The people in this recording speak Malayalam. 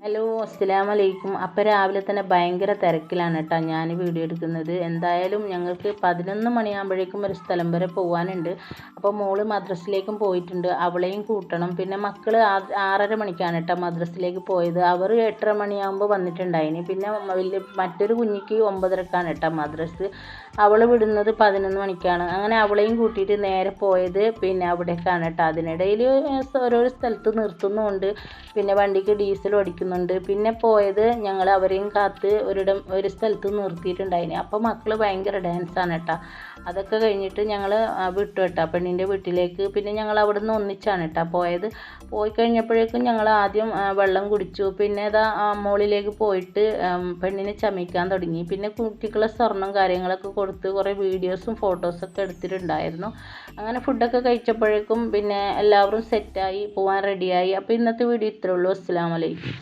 ഹലോ അസ്സലാമലൈക്കും. അപ്പോൾ രാവിലെ തന്നെ ഭയങ്കര തിരക്കിലാണ് കേട്ടോ ഞാൻ വീഡിയോ എടുക്കുന്നത്. എന്തായാലും ഞങ്ങൾക്ക് 11 മണിയാകുമ്പോഴേക്കും ഒരു സ്ഥലം വരെ പോകാനുണ്ട്. അപ്പോൾ മോള് മദ്രസയിലേക്കും പോയിട്ടുണ്ട്, അവളെയും കൂട്ടണം. പിന്നെ മക്കൾ 6:30 മണിക്കാണ് കേട്ടോ മദ്രസയിലേക്ക് പോയത്. അവർ 8:30 മണിയാകുമ്പോൾ വന്നിട്ടുണ്ടായിന്. പിന്നെ മറ്റൊരു കുഞ്ഞിക്ക് 9:30ക്കാണ് കേട്ടോ മദ്രസ്. അവൾ വിടുന്നത് 11 മണിക്കാണ്. അങ്ങനെ അവളെയും കൂട്ടിയിട്ട് നേരെ പോയത് പിന്നെ അവിടേക്കാണ് കേട്ടോ. അതിനിടയിൽ ഓരോരോ സ്ഥലത്ത് നിർത്തുന്നുമുണ്ട്, പിന്നെ വണ്ടിക്ക് ഡീസൽ അടിക്കുന്നുണ്ട്. പിന്നെ പോയത് ഞങ്ങൾ അവരെയും കാത്ത് ഒരു സ്ഥലത്ത് നിർത്തിയിട്ടുണ്ടായിന്. അപ്പോൾ മക്കൾ ഭയങ്കര ഡാൻസാണ് കേട്ടോ. അതൊക്കെ കഴിഞ്ഞിട്ട് ഞങ്ങൾ വിട്ടു കേട്ടോ പെണ്ണിൻ്റെ വീട്ടിലേക്ക്. പിന്നെ ഞങ്ങൾ അവിടെ നിന്ന് ഒന്നിച്ചാണ് കേട്ടോ പോയത്. പോയി കഴിഞ്ഞപ്പോഴേക്കും ഞങ്ങൾ ആദ്യം വെള്ളം കുടിച്ചു. പിന്നെ ഇതാ മോളിലേക്ക് പോയിട്ട് പെണ്ണിനെ ചമയ്ക്കാൻ തുടങ്ങി. പിന്നെ കുട്ടിക്കുള്ള സ്വർണ്ണം കാര്യങ്ങളൊക്കെ കൊടുത്ത് കുറേ വീഡിയോസും ഫോട്ടോസൊക്കെ എടുത്തിട്ടുണ്ടായിരുന്നു. അങ്ങനെ ഫുഡൊക്കെ കഴിച്ചപ്പോഴേക്കും പിന്നെ എല്ലാവരും സെറ്റായി പോകാൻ റെഡിയായി. അപ്പോൾ ഇന്നത്തെ വീഡിയോ ഇത്രയേ ഉള്ളൂ. അസ്സലാമു അലൈക്കും.